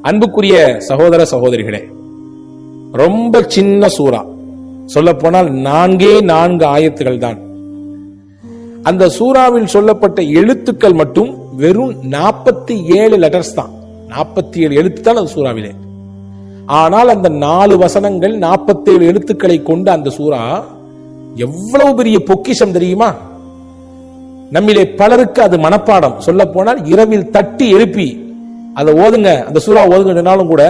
அன்புக்குரிய சகோதர சகோதரிகளே, ரொம்ப சின்ன சூரா, சொல்ல போனால் 4 ஆயத்துகள் தான். அந்த சூறாவில் சொல்லப்பட்ட எழுத்துக்கள் மட்டும் வெறும் 47 லெட்டர்ஸ் தான். 47 எழுத்து தான் அந்த சூறாவிலே. ஆனால் அந்த 4 வசனங்கள் 47 எழுத்துக்களை கொண்ட அந்த சூறா எவ்வளவு பெரிய பொக்கிஷம் தெரியுமா? நம்மிலே பலருக்கு அது மனப்பாடம். சொல்ல போனால் இரவில் தட்டி எழுப்பி அதை ஓதுங்க, அந்த சூறா ஓதுங்கனாலும் கூட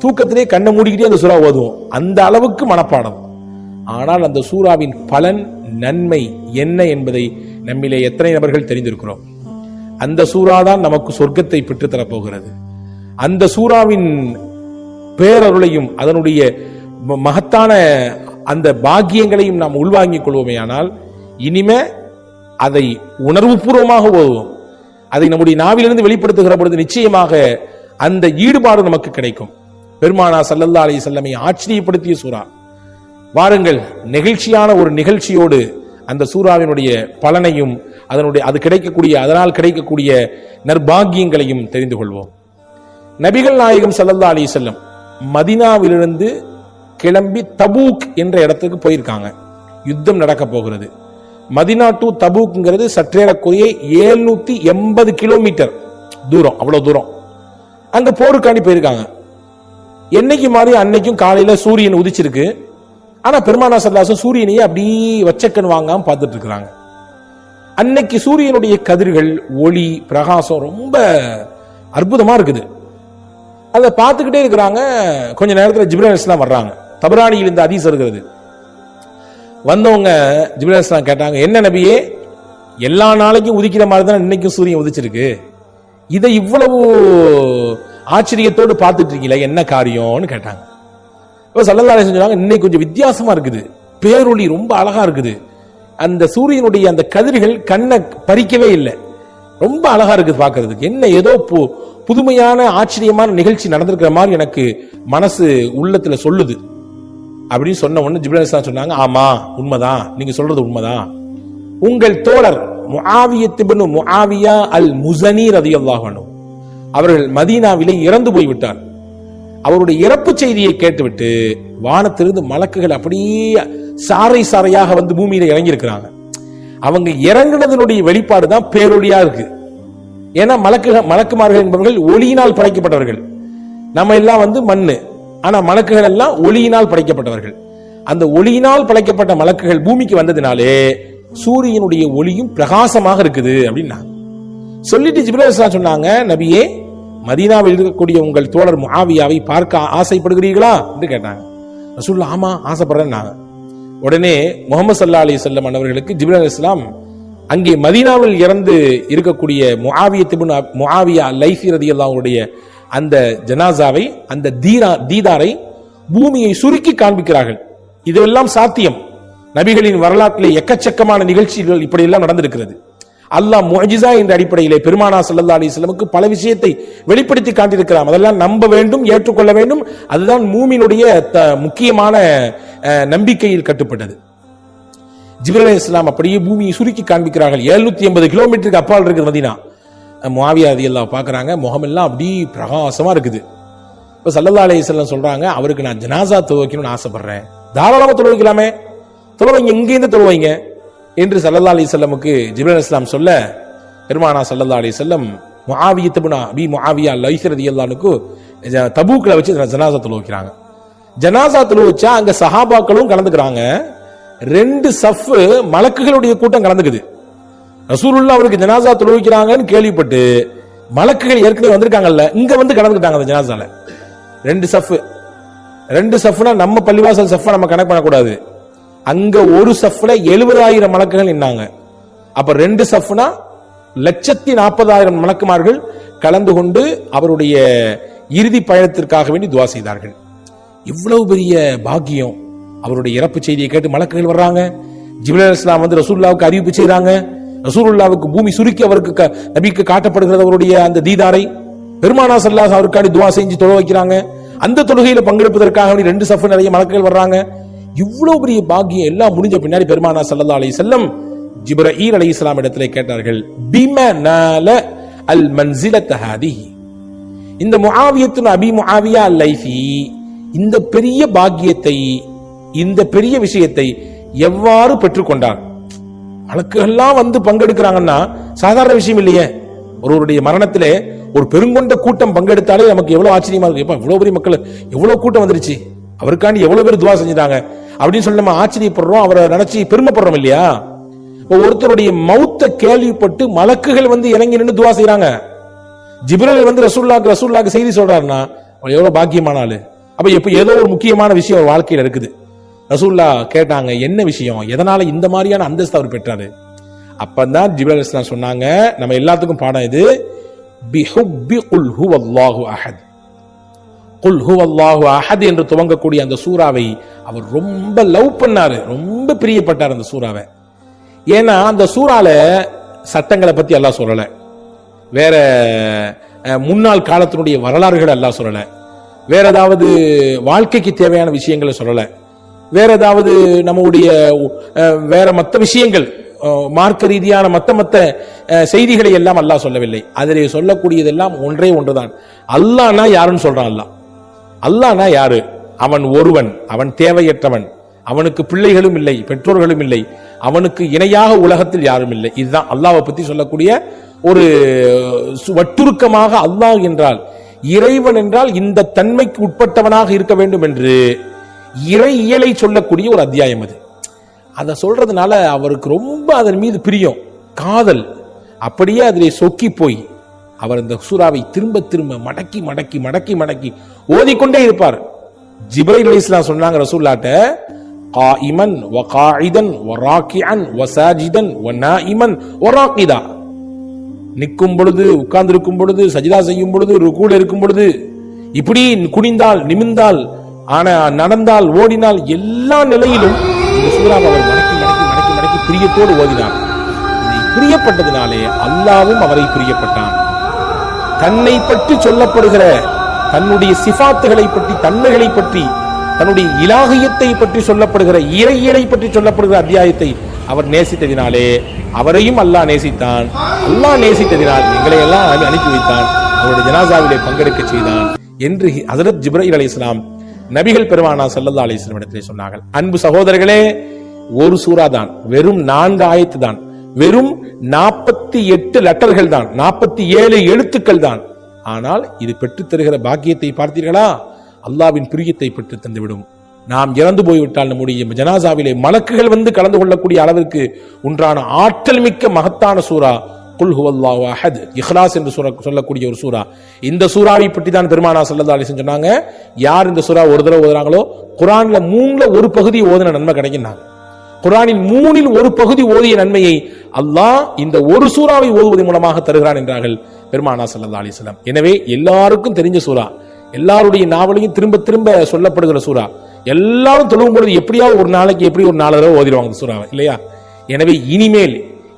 தூக்கத்திலே கண்ணை மூடிக்கிட்டே அந்த சூறா ஓதுவோம். அந்த அளவுக்கு மனப்பாடம். ஆனால் அந்த சூறாவின் பலன், நன்மை என்ன என்பதை நம்மிலே எத்தனை நபர்கள் தெரிந்திருக்கிறோம்? அந்த சூறா தான் நமக்கு சொர்க்கத்தை பெற்றுத்தரப் போகிறது. அந்த சூறாவின் பேரருளையும் அதனுடைய மகத்தான அந்த பாக்கியங்களையும் நாம் உள்வாங்கிக் கொள்வோமே. ஆனால் இனிமே அதை உணர்வுபூர்வமாக ஓதுவோம். அதை நம்முடைய நாவிலிருந்து வெளிப்படுத்துகிற பொழுது நிச்சயமாக அந்த ஈடுபாடு நமக்கு கிடைக்கும். பெருமானா ஸல்லல்லாஹு அலைஹி வஸல்லம் ஆச்சரியப்படுத்திய சூரா. வாருங்கள், நெகிழ்ச்சியான ஒரு நிகழ்ச்சியோடு அந்த சூறாவினுடைய பலனையும் அது கிடைக்கக்கூடிய, அதனால் கிடைக்கக்கூடிய நற்பாகியங்களையும் தெரிந்து கொள்வோம். நபிகள் நாயகம் ஸல்லல்லாஹு அலைஹி வஸல்லம் மதீனாவிலிருந்து கிளம்பி தபூக் என்ற இடத்துக்கு போயிருக்காங்க. யுத்தம் நடக்க போகிறது. மதீனா டு தபூக்ங்கிறது சற்றேறக்குறைய 780 கிலோமீட்டர் தூரம். அவ்வளவு தூரம் அங்க போருக்காண்டி போயிருக்காங்க. என்னைக்கு மாதிரி அன்னைக்கும் காலையில சூரியன் உதிச்சிருக்கு. ஆனா பெருமானா ஸல்லல்லாஹு அலைஹி வஸல்லம் சூரியனையே அப்படியே வச்சக்கன் வாங்காம பார்த்துட்டு இருக்கிறாங்க. அன்னைக்கு சூரியனுடைய கதிர்கள், ஒளி, பிரகாசம் ரொம்ப அற்புதமா இருக்குது. அதை பார்த்துக்கிட்டே இருக்கிறாங்க. கொஞ்ச நேரத்தில் ஜிப்ரீல் அலைஹிஸ்ஸலாம் வர்றாங்க. தபரானியில் இந்த ஹதீஸ் இருக்கிறது. வந்தவங்க ஜிப்ரீல் அலைஹிஸ்ஸலாம் கேட்டாங்க, என்ன நபியே, எல்லா நாளைக்கும் உதிக்கிற மாதிரி தான் இன்னைக்கும் சூரியன் உதிச்சிருக்கு, இதை இவ்வளவு ஆச்சரியத்தோடு பார்த்துட்டு இருக்கீங்களா, என்ன காரியம்னு கேட்டாங்க. ஸல்லல்லாஹு அலைஹி வஸல்லம் சொன்னாங்க, இன்னைக்கு கொஞ்சம் வித்தியாசமா இருக்குது, பேரொளி ரொம்ப அழகா இருக்குது, அந்த சூரியனுடைய அந்த கதிர்கள் கண்ணை பறிக்கவே இல்லை, ரொம்ப அழகா இருக்குது பார்க்கிறதுக்கு, என்ன ஏதோ புதுமையான ஆச்சரியமான நிகழ்ச்சி நடந்திருக்கிற மாதிரி எனக்கு மனசு உள்ளத்துல சொல்லுது அப்படின்னு சொன்ன உடனே ஜிப்ரீல் அலைஹிஸ்ஸலாம் சொன்னாங்க, ஆமா உண்மைதான், நீங்க சொல்றது உண்மைதான். உங்கள் தோழர் முஆவியத் இப்னு முஆவியா அல் முஸனி ரலியல்லாஹு அன்ஹு அவர்கள் மதீனாவிலே இறந்து போய்விட்டார். அவருடைய இறப்பு செய்தியை கேட்டுவிட்டு வானத்திலிருந்து மலக்குகள் அப்படியே சாறை சாறையாக வந்து பூமியில இறங்கி இருக்கிறாங்க. அவங்க இறங்குனதனுடைய வெளிப்பாடு தான் பேரொளியா இருக்கு. ஏன்னா மலக்குமார்கள் என்பவர்கள் ஒளியினால் படைக்கப்பட்டவர்கள். நம்ம எல்லாம் வந்து மண்ணு, ஆனா மலக்குகள் எல்லாம் ஒளியினால் படைக்கப்பட்டவர்கள். அந்த ஒளியினால் படைக்கப்பட்ட மலக்குகள் பூமிக்கு வந்ததினாலே சூரியனுடைய ஒளியும் பிரகாசமாக இருக்குது அப்படின்னா சொல்லிட்டு ஜிப்ரீல் அலைஹிஸ்ஸலாம் சொன்னாங்க, நபியே, மதீனாவில் இருக்கக்கூடிய உங்கள் தோழர் முஆவியாவை பார்க்க ஆசைப்படுகிறீர்களா என்று கேட்டாங்க. ரசூலுல்லாஹ் ஆமா ஆசைப்படுறேன்னாங்க. உடனே முஹம்மது ஸல்லல்லாஹு அலைஹி வஸல்லம் அவர்களுக்கு ஜிப்ரீல் அலைஹிஸ்ஸலாம் அங்கே மதீனாவில் இறந்து இருக்கக்கூடிய முஆவியத் இப்னு முஆவியா லைஸி ரலியல்லாஹு அன்ஹுடைய அந்த ஜனாசாவை, அந்த தீதாரை பூமியை சுருக்கி காண்பிக்கிறார்கள். இதெல்லாம் சாத்தியம். நபிகளின் வரலாற்றிலே எக்கச்சக்கமான நிகழ்ச்சிகள் இப்படி எல்லாம் நடந்திருக்கிறது. அல்லாஹ் முஅஜிசா என்ற அடிப்படையிலே பெருமானா ஸல்லல்லாஹு அலைஹி வஸல்லமுக்கு பல விஷயத்தை வெளிப்படுத்தி காட்டியிருக்கிறார். அதெல்லாம் நம்ப வேண்டும், ஏற்றுக்கொள்ள வேண்டும். அதுதான் மூமினுடைய முக்கியமான நம்பிக்கையில் கட்டுப்பட்டது. ஜிப்ரீல் அலைஹிஸ்ஸலாம் அப்படியே பூமியை சுருக்கி காண்பிக்கிறார்கள். 780 கிலோமீட்டருக்கு அப்பால் இருக்குது மதீனா. முஆவியா ரலியல்லாஹு பார்க்கறாங்க, முகமெல்லாம் அப்படி பிரகாசமா இருக்குது. இப்ப ஸல்லல்லாஹு அலைஹி வஸல்லம் சொல்றாங்க, அவருக்கு நான் ஜனாசா தொழுவைக்கணும்னு ஆசைப்படுறேன். தாராளமா தொழுவைக்கலாமே, தொழுவைங்க, இங்கேருந்து தொழுவைங்க என்று ஸல்லல்லாஹு அலைஹி வஸல்லமுக்கு ஜிப்ரீல் அலைஹிஸ்ஸலாம் சொல்ல, பெருமானா ஸல்லல்லாஹு அலைஹி வஸல்லம் முஆவியத் இப்னு அபி முஆவியா லைஸி ரலியல்லாஹு அன்ஹு தபூக்ல வச்சு ஜனாசா தொழுவைக்கிறாங்க. ஜனாசா தொழுவச்சா அங்க சஹாபாக்களும் கலந்துக்கிறாங்க. 2 சஃப் மலக்குகளுடைய கூட்டம் கலந்துக்குது. ரசூலுல்லாஹ் அவருக்கு ஜனாசா தொழுவிக்கிறாங்கன்னு கேள்விப்பட்டு மலக்குகள் ஏற்கனவே வந்திருக்காங்கல்ல, இங்க வந்து கலந்துக்கிட்டாங்க அந்த ஜனாசால. 2 சஃப்னா நம்ம பள்ளிவாசல் சஃபா நம்ம கணக்கு பண்ணக்கூடாது. அங்க ஒரு சஃப்ல 70,000 மலக்குகள் நின்னாங்க. அப்ப 2 சஃப்னா 140,000 மலக்குமார்கள் கலந்து கொண்டு அவருடைய இறுதி பயணத்திற்காக வேண்டி துஆ செய்தார்கள். இவ்வளவு பெரிய பாக்கியம். அவருடைய இறப்பு செய்தியை கேட்டு மலக்குகள் வர்றாங்க. ஜிப்ரீல் அலைஹிஸ்ஸலாம் வந்து ரசூலுல்லாஹ்வுக்கு அறிவிப்பு செய்றாங்க. ரசூலுல்லாஹ்வுக்கு பூமி சுருக்கி அவருக்கு நபிக்கு காட்டப்படுகிறது அவருடைய அந்த தீதாரை. பெருமானா ஸல்லல்லாஹு அலைஹி அவருக்காண்டி துஆ செஞ்சு தொழ வைக்கிறாங்க. அந்த தொழுகையில பங்கெடுப்பதற்காக 2 சஃப் நிறைய மலக்குகள் வர்றாங்க. இவ்வளவு பெரிய பாக்கியம் எல்லாம் முடிஞ்ச பின்னாடி பெருமானா ஸல்லல்லாஹு அலைஹி வஸல்லம் ஜிப்ரீல் அலைஹிஸ்ஸலாம் இடத்திலே கேட்டார்கள், பிமனால அல் மன்சிலத் ஹாதிஹி, இந்த முஆவியத்துன் அபி முஆவியா அல்-லைசி இந்த பெரிய பாக்கியத்தை, இந்த பெரிய விஷயத்தை எவ்வாறு பெற்றுக்கொண்டார்? வழக்குகள்லாம் வந்து பங்கெடுக்கிறாங்கன்னா சாதாரண விஷயம் இல்லையே. ஒருவருடைய மரணத்திலே ஒரு பெருங்கொண்ட கூட்டம் பங்கெடுத்தாலே நமக்கு எவ்வளவு ஆச்சரியமா இருக்கு. இவ்வளவு பெரிய மக்கள், எவ்வளவு கூட்டம் வந்துருச்சு, அவருக்காண்டி எவ்வளவு பேர் துவா செஞ்சுட்டாங்க அப்படின்னு சொல்லி நம்ம ஆச்சரியப்படுறோம், அவரை நினைச்சு பெருமைப்படுறோம் இல்லையா? ஒருத்தருடைய மௌத்த கேள்விப்பட்டு மலக்குகள் வந்து இறங்கி நின்று துவா செய்யறாங்க. ஜிப்ரீல் வந்து ரசூலுல்லாஹ்க்கு செய்தி சொல்றாருன்னா எவ்வளவு பாக்கியமான ஆளு. அப்ப இப்ப ஏதோ ஒரு முக்கியமான விஷயம் வாழ்க்கையில இருக்குது. ரசூலுல்லாஹ் கேட்டாங்க, என்ன விஷயம், எதனால இந்த மாதிரியான அந்தஸ்து அவர் பெற்றாரு? அப்பதான் ஜிப்ரீல் அலைஹிஸ்ஸலாம் சொன்னாங்க, நம்ம எல்லாத்துக்கும் பாடம் இது, பிஹுப்பி குல் ஹுவல்லாஹு அஹத். குல் ஹுவல்லாஹு அஹத் என்று துவங்கக்கூடிய அந்த சூறாவை அவர் ரொம்ப லவ் பண்ணாரு, ரொம்ப பிரியப்பட்டார் அந்த சூறாவை. ஏன்னா அந்த சூறால சட்டங்களை பத்தி அல்லாஹ் சொல்லல, வேற முன்னாள் காலத்தினுடைய வரலாறுகள் அல்லாஹ் சொல்லல, வேற ஏதாவது வாழ்க்கைக்கு தேவையான விஷயங்களை சொல்லல, வேற ஏதாவது நம்முடைய வேற மற்ற விஷயங்கள் மார்க்க ரீதியான மத்த செய்திகளை எல்லாம் அல்லாஹ் சொல்லவில்லை. அதிலே சொல்லக்கூடியதெல்லாம் ஒன்றே ஒன்றுதான். அல்லாஹ்னா யாருன்னு சொல்றான். அல்லாஹ்னா யாரு? அவன் ஒருவன், அவன் தேவையற்றவன், அவனுக்கு பிள்ளைகளும் இல்லை, பெற்றோர்களும் இல்லை, அவனுக்கு இணையாக உலகத்தில் யாரும் இல்லை. இதுதான் அல்லாஹ்வை பத்தி சொல்லக்கூடிய ஒரு வட்டுருக்கமாக. அல்லாஹ் என்றால், இறைவன் என்றால் இந்த தன்மைக்கு உட்பட்டவனாக இருக்க வேண்டும் என்று இறையியலை சொல்லக்கூடிய ஒரு அத்தியாயம் அது. அதை சொல்றதுனால அவருக்கு ரொம்ப அதன் மீது பிரியம், காதல், அப்படியே அதிலே சொக்கி போய் அவர் இந்த சூறாவை திரும்ப திரும்ப மடக்கி மடக்கி மடக்கி மடக்கி ஓதிக்கொண்டே இருப்பார். ஜிப்ரீல் அலைஹிஸ்ஸலாம் சொன்னாங்க ரசூலுல்லாஹ்ட்ட, காயிமன் வ காயிதன் வ ராக்கிஅன் வ சாஜிதன் வ நாயிமன் வ ராகிதா, நிற்கும் பொழுது, உட்கார்ந்து இருக்கும் பொழுது, சஜிதா செய்யும் பொழுது, ருகூல இருக்கும் பொழுது, இப்படி குனிந்தால், நிமிர்ந்தால், ஆனா நடந்தால், ஓடினால், எல்லா நிலையிலும் இந்த சூறாவை அவர் மடக்கி மடக்கி மடக்கி மடக்கி பிரியத்தோடு ஓதினார். பிரியப்பட்டதினாலே அல்லாஹ்வும் அவரை பிரியப்பட்டான். தன்னை பற்றி சொல்லப்படுகிற தன்னுடைய சிஃபாத்துகளை பற்றி, தன்மைகளை பற்றி, தன்னுடைய இலாஹியத்தை பற்றி சொல்லப்படுகிற, இறையியலை பற்றி சொல்லப்படுகிற அத்தியாயத்தை அவர் நேசித்ததினாலே அவரையும் அல்லாஹ் நேசித்தான். அல்லாஹ் நேசித்ததினால் எங்களை எல்லாம் அனுப்பி வைத்தான், அவருடைய ஜனாசாவிலே பங்கெடுக்க செய்தான் என்று ஹஜ்ரத் ஜிப்ரீல் அலைஹிஸ்ஸலாம் நபிகள் பெருமானா ஸல்லல்லாஹு அலைஹி வஸல்லம் இடத்திலே சொன்னார்கள். அன்பு சகோதரர்களே, ஒரு சூரா தான், வெறும் 4 ஆயத்து தான், வெறும் 48 லெட்டர்கள் தான், 47 எழுத்துக்கள் தான். ஆனால் இது பெற்றுத் தருகிற பாக்கியத்தை பார்த்தீர்களா? அல்லாஹ்வின் பிரியத்தை பெற்று தந்துவிடும். நாம் இறந்து போய்விட்டால் நம்முடைய ஜனாசாவிலே மலக்குகள் வந்து கலந்து கொள்ளக்கூடிய அளவிற்கு உண்டான ஆற்றல் மிக்க மகத்தான சூரா குல் ஹுவல்லாஹு அஹத், இஹ்லாஸ் என்று சொல்லக்கூடிய ஒரு சூரா. இந்த சூறாவை பற்றி தான் பெருமானா ஸல்லல்லாஹு அலைஹி வஸல்லம் சொன்னாங்க, யார் இந்த சூரா ஒரு தடவை ஓதுறாங்களோ குர்ஆன்ல 3ல ஒரு பகுதி ஓதின நன்மை கிடைக்கும்னாங்க. குர்ஆனின் 3ல் ஒரு பகுதி ஓதிய நன்மையை அல்லாஹ் இந்த ஒரு சூறாவை ஓதுவதன் மூலமாக தருகிறான் என்றார்கள் பெருமானா ஸல்லல்லாஹு அலைஹி வஸல்லம். எனவே எல்லாருக்கும் தெரிஞ்ச சூரா, எல்லாருடைய நாவலையும் திரும்ப திரும்ப சொல்லப்படுகிற சூரா, எல்லாரும் தொழுவும் பொழுது எப்படியாவது ஒரு நாளைக்கு எப்படி ஒரு 4 தடவை ஓதிடுவாங்க சூறாவை இல்லையா? எனவே இனிமேல்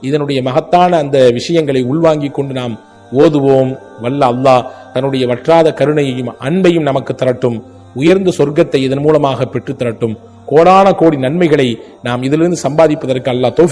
இதனுடைய மகத்தான அந்த விஷயங்களை உள்வாங்கிக் கொண்டு நாம் ஓதுவோம். வல்ல அல்லாஹ் தன்னுடைய வற்றாத கருணையையும் அன்பையும் நமக்கு தரட்டும், உயர்ந்த சொர்க்கத்தை இதன் மூலமாக பெற்று தரட்டும், கோடான கோடி நன்மைகளை நாம் இதிலிருந்து சம்பாதிப்பதற்கு அல்லாஹ் தௌஃபீக்